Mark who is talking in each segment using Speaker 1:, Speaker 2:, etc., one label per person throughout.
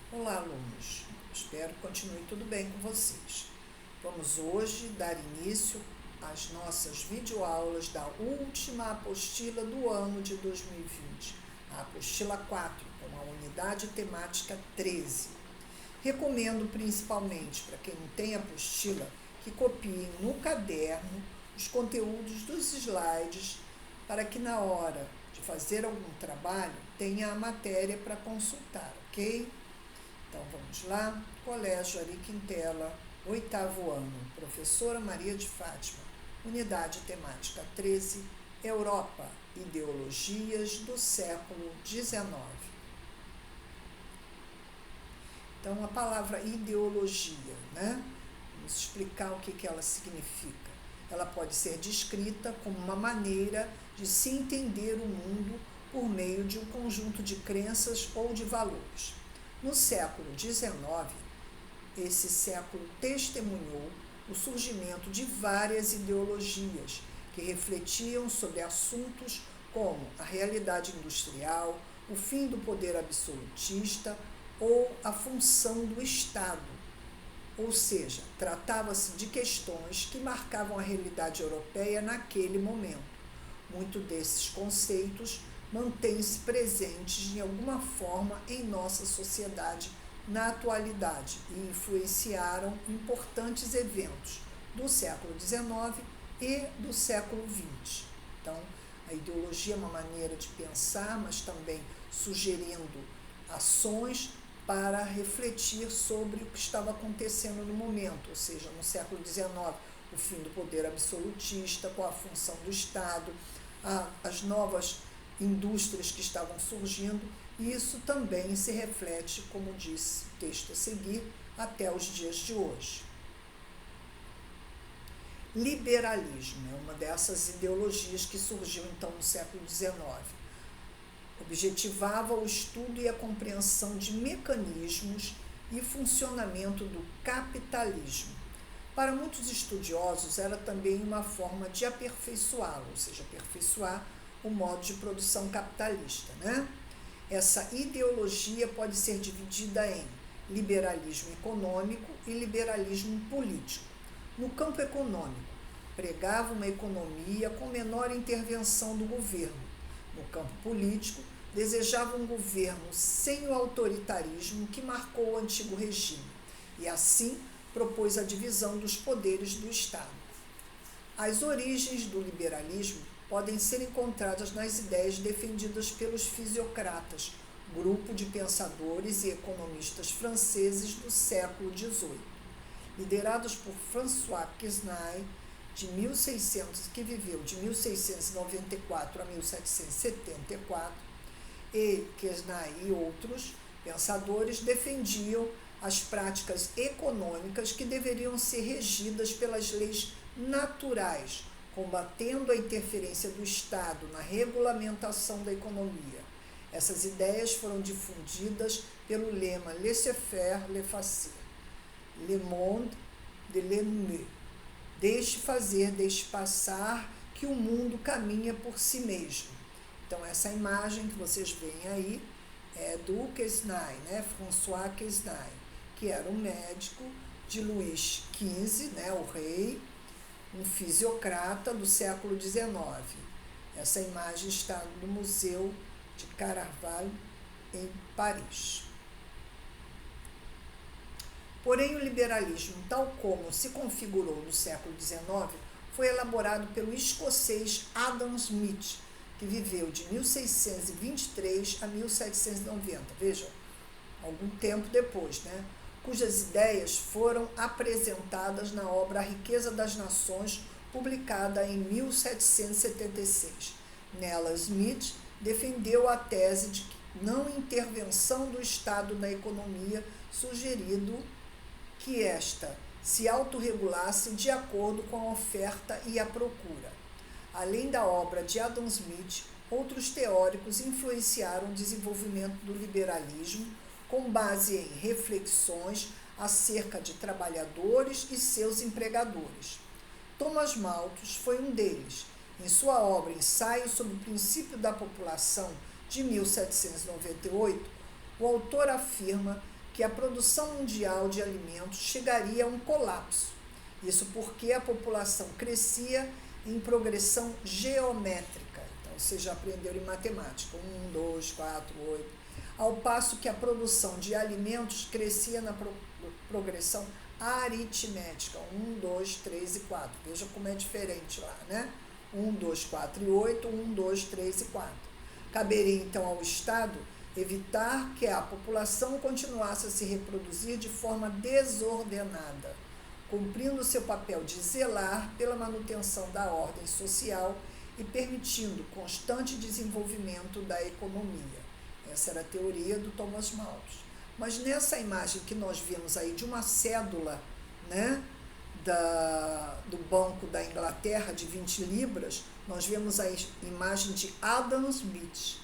Speaker 1: Olá, alunos. Espero que continue tudo bem com vocês. Vamos hoje dar início às nossas videoaulas da última apostila do ano de 2020, a apostila 4, com a unidade temática 13. Recomendo principalmente para quem não tem apostila que copiem no caderno os conteúdos dos slides para que na hora de fazer algum trabalho tenha a matéria para consultar, ok? Então vamos lá, Colégio Ari Quintela, 8º ano, Professora Maria de Fátima, unidade temática 13, Europa, ideologias do século XIX. Então a palavra ideologia, né? Vamos explicar o que ela significa. Ela pode ser descrita como uma maneira de se entender o mundo por meio de um conjunto de crenças ou de valores. No século XIX, esse século testemunhou o surgimento de várias ideologias que refletiam sobre assuntos como a realidade industrial, o fim do poder absolutista ou a função do Estado. Ou seja, tratava-se de questões que marcavam a realidade europeia naquele momento. Muitos desses conceitos mantêm-se presentes de alguma forma em nossa sociedade na atualidade e influenciaram importantes eventos do século XIX e do século XX. Então, a ideologia é uma maneira de pensar, mas também sugerindo ações para refletir sobre o que estava acontecendo no momento, ou seja, no século XIX, o fim do poder absolutista, qual a função do Estado, as novas indústrias que estavam surgindo, e isso também se reflete, como diz o texto a seguir, até os dias de hoje. Liberalismo é uma dessas ideologias que surgiu então no século XIX. Objetivava o estudo e a compreensão de mecanismos e funcionamento do capitalismo. Para muitos estudiosos, era também uma forma de aperfeiçoá-lo, ou seja, aperfeiçoar o modo de produção capitalista, né? Essa ideologia pode ser dividida em liberalismo econômico e liberalismo político. No campo econômico, pregava uma economia com menor intervenção do governo. No campo político, desejava um governo sem o autoritarismo que marcou o antigo regime, e assim propôs a divisão dos poderes do Estado. As origens do liberalismo podem ser encontradas nas ideias defendidas pelos fisiocratas, grupo de pensadores e economistas franceses do século XVIII, liderados por François Quesnay, que viveu de 1694 a 1774, e Quesnay e outros pensadores defendiam as práticas econômicas que deveriam ser regidas pelas leis naturais, combatendo a interferência do Estado na regulamentação da economia. Essas ideias foram difundidas pelo lema laissez-faire, laissez-passer, le monde de l'ennemi, deixe fazer, deixe passar, que o mundo caminha por si mesmo. Então, essa imagem que vocês veem aí é do Quesnay, né? François Quesnay, que era um médico de Luís XV, né? O rei, um fisiocrata do século XIX. Essa imagem está no Museu de Carnavalet, em Paris. Porém, o liberalismo, tal como se configurou no século XIX, foi elaborado pelo escocês Adam Smith, que viveu de 1623 a 1790, vejam, algum tempo depois, né? Cujas ideias foram apresentadas na obra A Riqueza das Nações, publicada em 1776. Nela, Smith defendeu a tese de não intervenção do Estado na economia, sugerindo que esta se autorregulasse de acordo com a oferta e a procura. Além da obra de Adam Smith, outros teóricos influenciaram o desenvolvimento do liberalismo com base em reflexões acerca de trabalhadores e seus empregadores. Thomas Malthus foi um deles. Em sua obra Ensaio sobre o Princípio da População, de 1798, o autor afirma que a produção mundial de alimentos chegaria a um colapso. Isso porque a população crescia em progressão geométrica. Então, vocês já aprenderam em matemática, 1, 2, 4, 8. Ao passo que a produção de alimentos crescia na progressão aritmética, 1, 2, 3 e 4. Veja como é diferente lá, né? 1, 2, 4 e 8, 1, 2, 3 e 4. Caberia, então, ao Estado evitar que a população continuasse a se reproduzir de forma desordenada, cumprindo seu papel de zelar pela manutenção da ordem social e permitindo constante desenvolvimento da economia. Essa era a teoria do Thomas Malthus. Mas nessa imagem que nós vimos aí de uma cédula, né, do Banco da Inglaterra de 20 libras, nós vemos a imagem de Adam Smith,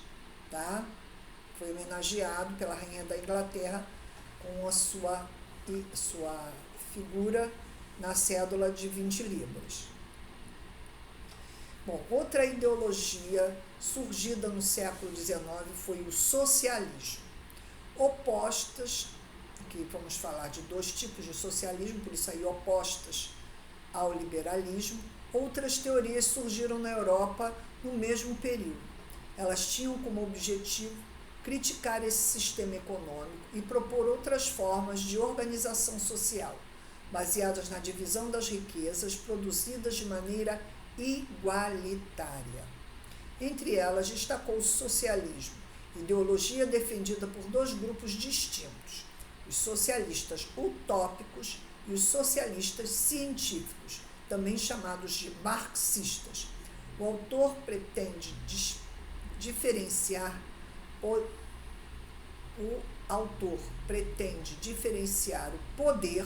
Speaker 1: tá? Foi homenageado pela Rainha da Inglaterra com a sua figura na cédula de 20 libras. Bom, outra ideologia surgida no século XIX foi o socialismo. Opostas, aqui vamos falar de 2 tipos de socialismo, por isso aí opostas ao liberalismo, outras teorias surgiram na Europa no mesmo período. Elas tinham como objetivo criticar esse sistema econômico e propor outras formas de organização social, baseadas na divisão das riquezas produzidas de maneira igualitária. Entre elas destacou o socialismo, ideologia defendida por 2 grupos distintos, os socialistas utópicos e os socialistas científicos, também chamados de marxistas. O autor pretende diferenciar o poder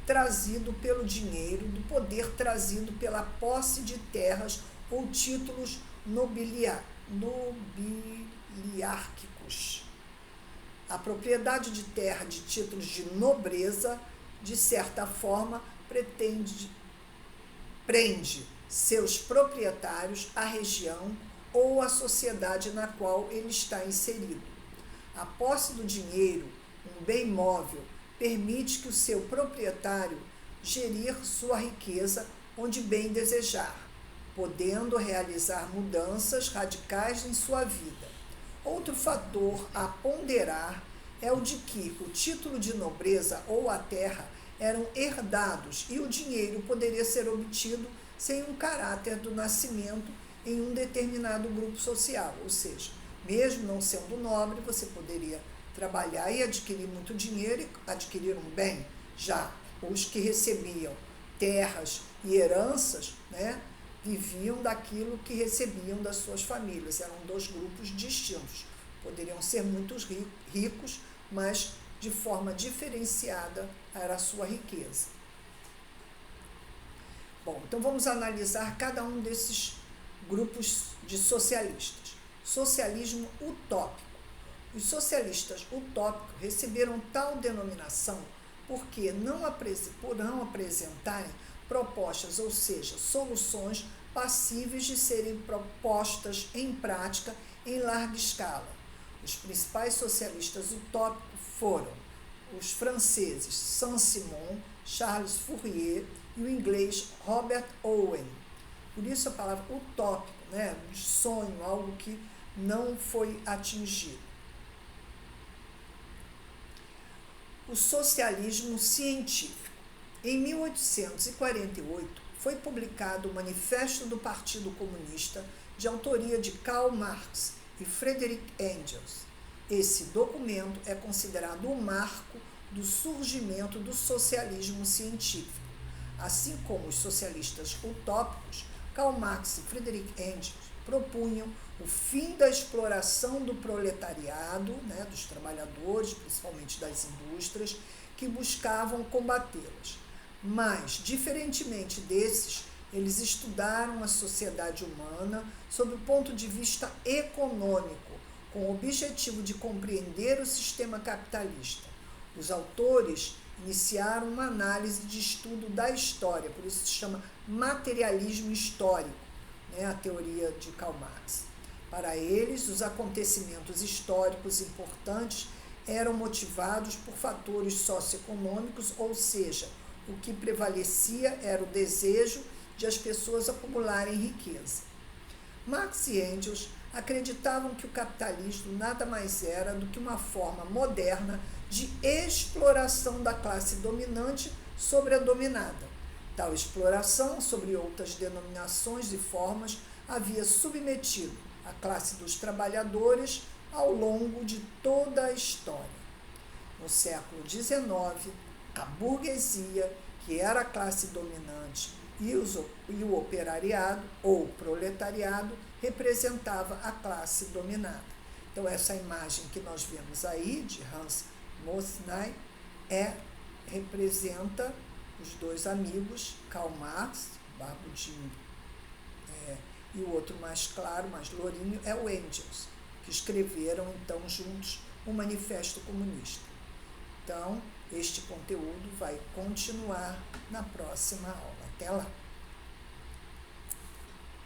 Speaker 1: trazido pelo dinheiro do poder trazido pela posse de terras ou títulos nobiliárquicos. A propriedade de terra de títulos de nobreza, de certa forma, prende seus proprietários à região ou à sociedade na qual ele está inserido. A posse do dinheiro, um bem móvel, permite que o seu proprietário gerir sua riqueza onde bem desejar, podendo realizar mudanças radicais em sua vida. Outro fator a ponderar é o de que o título de nobreza ou a terra eram herdados e o dinheiro poderia ser obtido sem um caráter do nascimento em um determinado grupo social, ou seja, mesmo não sendo nobre, você poderia trabalhar e adquirir muito dinheiro e adquirir um bem. Já os que recebiam terras e heranças, né, viviam daquilo que recebiam das suas famílias. Eram 2 grupos distintos. Poderiam ser muito ricos, mas de forma diferenciada era a sua riqueza. Bom, então vamos analisar cada um desses grupos de socialistas. Socialismo utópico. Os socialistas utópicos receberam tal denominação porque por não apresentarem propostas, ou seja, soluções passíveis de serem propostas em prática em larga escala. Os principais socialistas utópicos foram os franceses Saint-Simon, Charles Fourier e o inglês Robert Owen. Por isso a palavra utópico, né, de sonho, algo que não foi atingido. O socialismo científico. Em 1848, foi publicado o Manifesto do Partido Comunista, de autoria de Karl Marx e Friedrich Engels. Esse documento é considerado o marco do surgimento do socialismo científico. Assim como os socialistas utópicos, Karl Marx e Friedrich Engels propunham o fim da exploração do proletariado, né, dos trabalhadores, principalmente das indústrias, que buscavam combatê-las. Mas, diferentemente desses, eles estudaram a sociedade humana sob o ponto de vista econômico, com o objetivo de compreender o sistema capitalista. Os autores iniciaram uma análise de estudo da história, por isso se chama materialismo histórico, né, a teoria de Karl Marx. Para eles, os acontecimentos históricos importantes eram motivados por fatores socioeconômicos, ou seja, o que prevalecia era o desejo de as pessoas acumularem riqueza. Marx e Engels acreditavam que o capitalismo nada mais era do que uma forma moderna de exploração da classe dominante sobre a dominada. Tal exploração, sobre outras denominações e formas, havia submetido a classe dos trabalhadores ao longo de toda a história. No século XIX, a burguesia, que era a classe dominante, e o operariado, ou proletariado, representava a classe dominada. Então, essa imagem que nós vemos aí, de Hans Mosley, representa os dois amigos, Karl Marx, barbudinho, e o outro mais claro, mais lourinho, é o Engels, que escreveram, então, juntos o Manifesto Comunista. Então, este conteúdo vai continuar na próxima aula. Até lá!